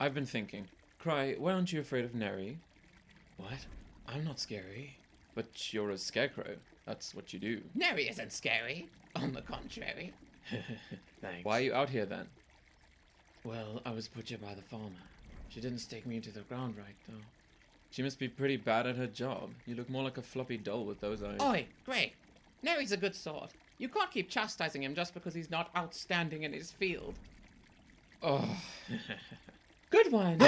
I've been thinking. Cry, why aren't you afraid of Neri? What? I'm not scary. But you're a scarecrow. That's what you do. Neri isn't scary. On the contrary. Thanks. Why are you out here then? Well, I was put here by the farmer. She didn't stake me into the ground right, though. She must be pretty bad at her job. You look more like a floppy doll with those eyes. Oi, Grey. Neri's a good sort. You can't keep chastising him just because he's not outstanding in his field. Oh. Good one.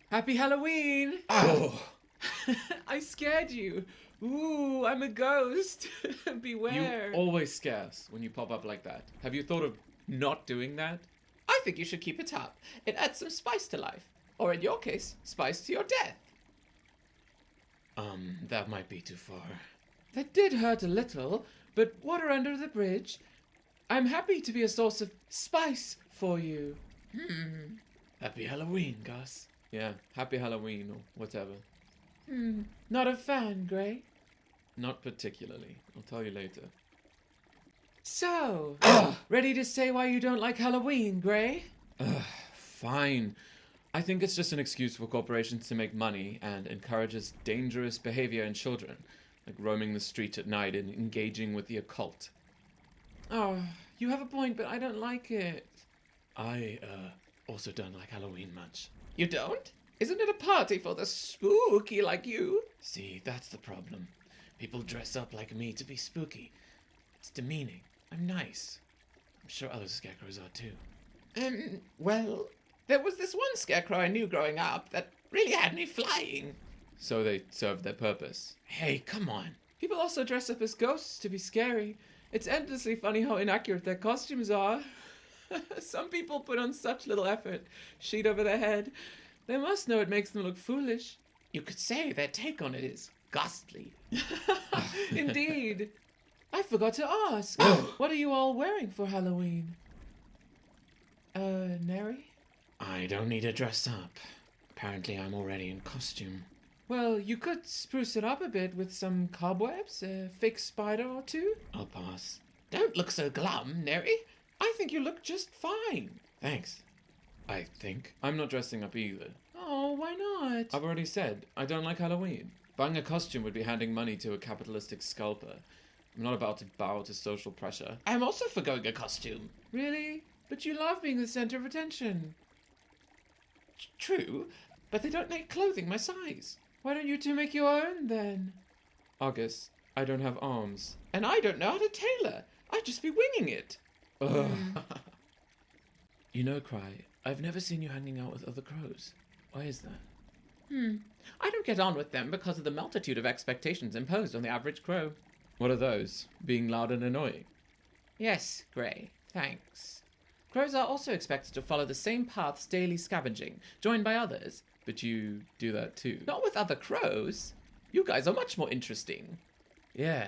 Happy Halloween! Oh! I scared you. Ooh, I'm a ghost. Beware. You always scare us when you pop up like that. Have you thought of not doing that? I think you should keep it up. It adds some spice to life. Or in your case, spice to your death. That might be too far. That did hurt a little, but water under the bridge. I'm happy to be a source of spice for you. Happy Halloween, Gus. Yeah, happy Halloween or whatever. Not a fan, Grey. Not particularly. I'll tell you later. So, ready to say why you don't like Halloween, Grey? Fine. I think it's just an excuse for corporations to make money and encourages dangerous behavior in children, like roaming the street at night and engaging with the occult. Oh, you have a point, but I don't like it. I, also don't like Halloween much. You don't? Isn't it a party for the spooky like you? See, that's the problem. People dress up like me to be spooky. It's demeaning. I'm nice. I'm sure other scarecrows are too. Well, there was this one scarecrow I knew growing up that really had me flying. So they served their purpose. Hey, come on. People also dress up as ghosts to be scary. It's endlessly funny how inaccurate their costumes are. Some people put on such little effort, sheet over their head. They must know it makes them look foolish. You could say their take on it is ghastly. Indeed. I forgot to ask. What are you all wearing for Halloween? Neri? I don't need to dress up. Apparently I'm already in costume. Well, you could spruce it up a bit with some cobwebs, a fake spider or two. I'll pass. Don't look so glum, Neri. I think you look just fine. Thanks. I think. I'm not dressing up either. Oh, why not? I've already said, I don't like Halloween. Buying a costume would be handing money to a capitalistic scalper. I'm not about to bow to social pressure. I'm also forgoing a costume. Really? But you love being the center of attention. True, but they don't make clothing my size. Why don't you two make your own, then? August, I don't have arms. And I don't know how to tailor. I'd just be winging it. Ugh. You know, Cry, I've never seen you hanging out with other crows. Why is that? I don't get on with them because of the multitude of expectations imposed on the average crow. What are those? Being loud and annoying? Yes, Grey, thanks. Crows are also expected to follow the same paths daily scavenging, joined by others. But you do that too. Not with other crows. You guys are much more interesting. Yeah.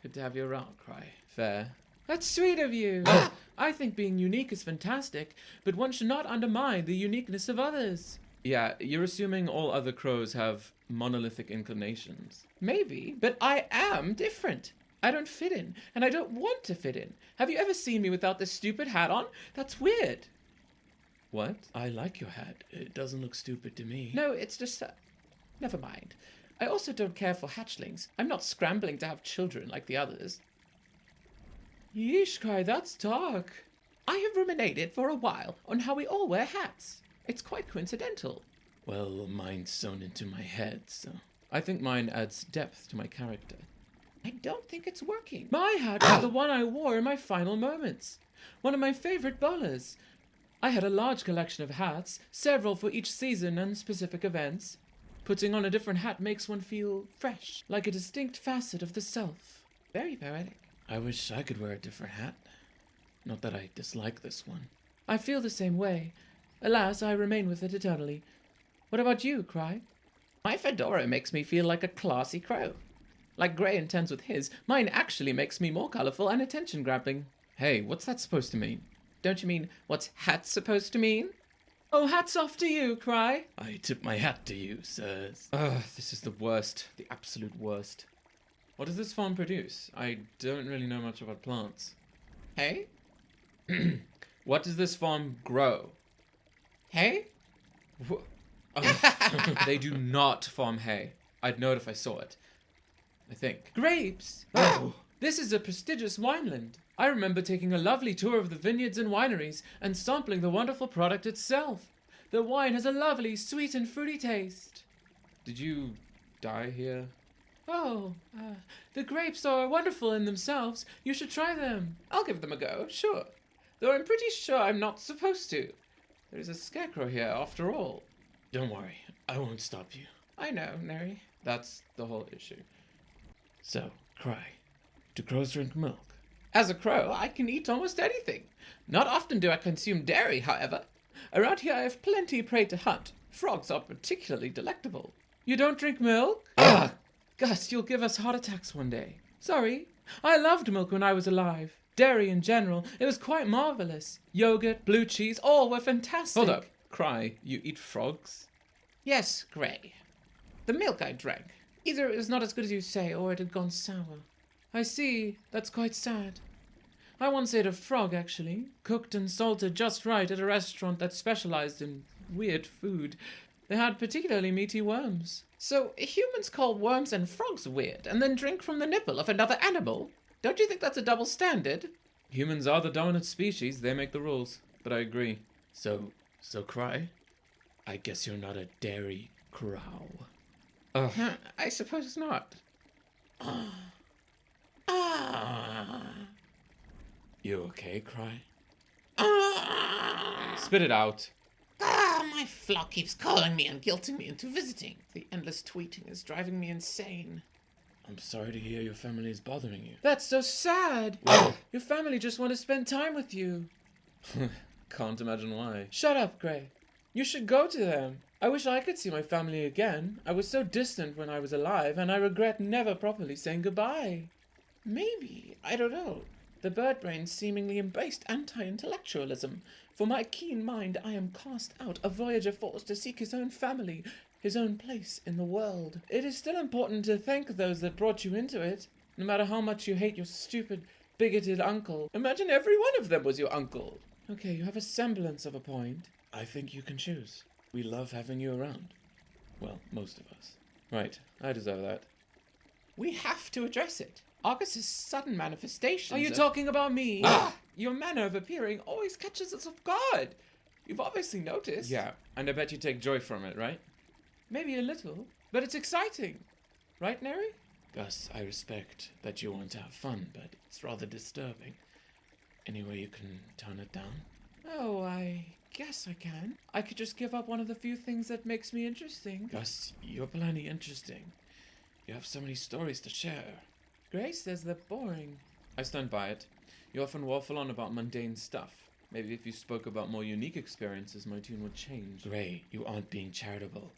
Good to have you around, Cry. Fair. That's sweet of you. I think being unique is fantastic, but one should not undermine the uniqueness of others. Yeah, you're assuming all other crows have monolithic inclinations. Maybe, but I am different. I don't fit in, and I don't want to fit in. Have you ever seen me without this stupid hat on? That's weird. What? I like your hat. It doesn't look stupid to me. No, it's just... never mind. I also don't care for hatchlings. I'm not scrambling to have children like the others. Yeesh, Cry, that's dark. I have ruminated for a while on how we all wear hats. It's quite coincidental. Well, mine's sewn into my head, so... I think mine adds depth to my character. I don't think it's working. My hat was the one I wore in my final moments. One of my favorite bowlers. I had a large collection of hats, several for each season and specific events. Putting on a different hat makes one feel fresh, like a distinct facet of the self. Very poetic. I wish I could wear a different hat. Not that I dislike this one. I feel the same way. Alas, I remain with it eternally. What about you, Cry? My fedora makes me feel like a classy crow. Like Grey intends with his, mine actually makes me more colourful and attention-grabbing. Hey, what's that supposed to mean? Don't you mean what's hat supposed to mean? Oh, hats off to you, Cry. I tip my hat to you, sirs. Ugh, this is the worst. The absolute worst. What does this farm produce? I don't really know much about plants. Hey? What does this farm grow? Hey? They do not farm hay. I'd know it if I saw it. I think. Grapes! Oh. This is a prestigious wineland. I remember taking a lovely tour of the vineyards and wineries and sampling the wonderful product itself. The wine has a lovely, sweet and fruity taste. Did you die here? Oh, the grapes are wonderful in themselves. You should try them. I'll give them a go, sure. Though I'm pretty sure I'm not supposed to. There's a scarecrow here, after all. Don't worry, I won't stop you. I know, Neri. That's the whole issue. So, Cry, do crows drink milk? As a crow, I can eat almost anything. Not often do I consume dairy, however. Around here I have plenty prey to hunt. Frogs are particularly delectable. You don't drink milk? Ugh! Gus, you'll give us heart attacks one day. Sorry. I loved milk when I was alive. Dairy in general. It was quite marvelous. Yogurt, blue cheese, all were fantastic. Hold up. Cry, you eat frogs? Yes, Gray. The milk I drank. Either it was not as good as you say, or it had gone sour. I see. That's quite sad. I once ate a frog, actually. Cooked and salted just right at a restaurant that specialized in weird food. They had particularly meaty worms. So humans call worms and frogs weird, and then drink from the nipple of another animal? Don't you think that's a double standard? Humans are the dominant species. They make the rules. But I agree. So Cry, I guess you're not a dairy crow. I suppose not. You okay, Cry? Spit it out. My flock keeps calling me and guilting me into visiting. The endless tweeting is driving me insane. I'm sorry to hear your family is bothering you. That's so sad. Your family just want to spend time with you. Can't imagine why. Shut up, Gray. You should go to them. I wish I could see my family again. I was so distant when I was alive, and I regret never properly saying goodbye. Maybe. I don't know. The bird brain seemingly embraced anti-intellectualism. For my keen mind, I am cast out, a voyager forced to seek his own family, his own place in the world. It is still important to thank those that brought you into it, no matter how much you hate your stupid, bigoted uncle. Imagine every one of them was your uncle. Okay, you have a semblance of a point. I think you can choose. We love having you around. Well, most of us. Right, I deserve that. We have to address it. Augus's sudden manifestations. Are you talking about me? Your manner of appearing always catches us off guard. You've obviously noticed. Yeah, and I bet you take joy from it, right? Maybe a little, but it's exciting. Right, Neri? Gus, I respect that you want to have fun, but it's rather disturbing. Any way you can tone it down? Oh, I guess I can. I could just give up one of the few things that makes me interesting. Gus, you're plenty interesting. You have so many stories to share. Grace says they're boring. I stand by it. You often waffle on about mundane stuff. Maybe if you spoke about more unique experiences, my tune would change. Gray, you aren't being charitable.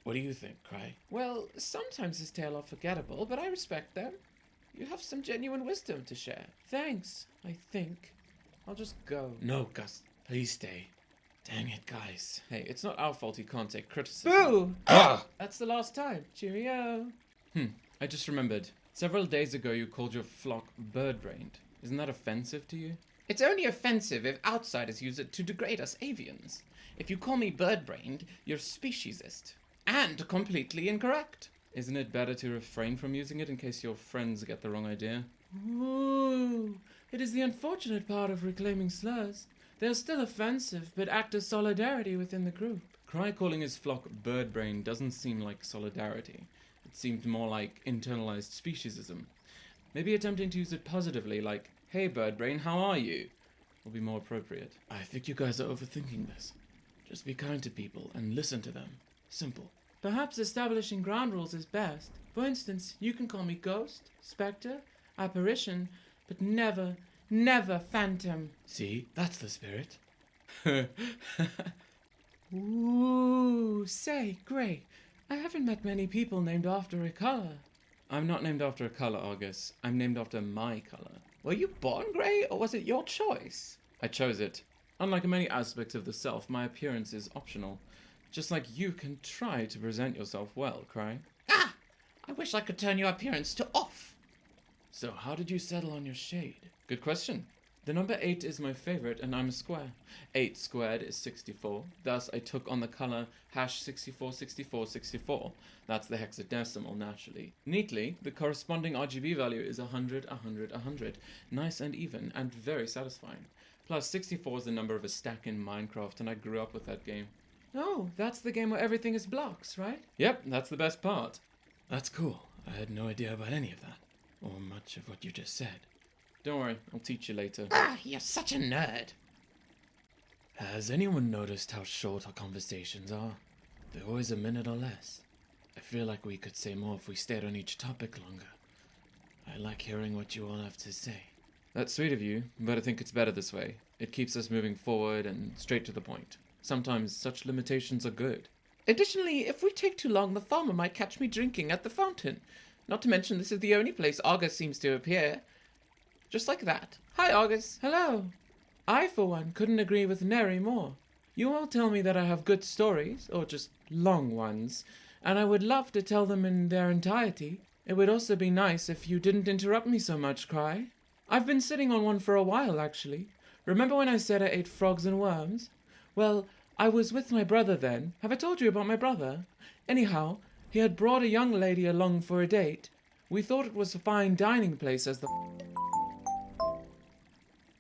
What do you think, Cry? Well, sometimes his tales are forgettable, but I respect them. You have some genuine wisdom to share. Thanks, I think. I'll just go. No, Gus, please stay. Dang it, guys. Hey, it's not our fault he can't take criticism. Boo! That's the last time. Cheerio. I just remembered. Several days ago you called your flock bird-brained. Isn't that offensive to you? It's only offensive if outsiders use it to degrade us avians. If you call me bird-brained, you're speciesist. And completely incorrect. Isn't it better to refrain from using it in case your friends get the wrong idea? Ooh, it is the unfortunate part of reclaiming slurs. They're still offensive, but act as solidarity within the group. Cry calling his flock bird-brained doesn't seem like solidarity. It seemed more like internalized speciesism. Maybe attempting to use it positively, like, "Hey bird-brain, how are you?" will be more appropriate. I think you guys are overthinking this. Just be kind to people and listen to them. Simple. Perhaps establishing ground rules is best. For instance, you can call me ghost, spectre, apparition, but never, never phantom. See, that's the spirit. Ooh, say, Gray, I haven't met many people named after a color. I'm not named after a color, Argus. I'm named after my color. Were you born gray, or was it your choice? I chose it. Unlike many aspects of the self, my appearance is optional. Just like you can try to present yourself well, Cry. Ah! I wish I could turn your appearance to off. So how did you settle on your shade? Good question. The number 8 is my favorite, and I'm a square. 8 squared is 64, thus I took on the color #646464. That's the hexadecimal, naturally. Neatly, the corresponding RGB value is 100, 100, 100. Nice and even, and very satisfying. Plus, 64 is the number of a stack in Minecraft, and I grew up with that game. Oh, that's the game where everything is blocks, right? Yep, that's the best part. That's cool. I had no idea about any of that, or much of what you just said. Don't worry, I'll teach you later. Ah, you're such a nerd. Has anyone noticed how short our conversations are? They're always a minute or less. I feel like we could say more if we stayed on each topic longer. I like hearing what you all have to say. That's sweet of you, but I think it's better this way. It keeps us moving forward and straight to the point. Sometimes such limitations are good. Additionally, if we take too long, the farmer might catch me drinking at the fountain. Not to mention, this is the only place August seems to appear. Just like that. Hi, August. Hello. I, for one, couldn't agree with Neri more. You all tell me that I have good stories, or just long ones, and I would love to tell them in their entirety. It would also be nice if you didn't interrupt me so much, Cry. I've been sitting on one for a while, actually. Remember when I said I ate frogs and worms? Well, I was with my brother then. Have I told you about my brother? Anyhow, he had brought a young lady along for a date. We thought it was a fine dining place as the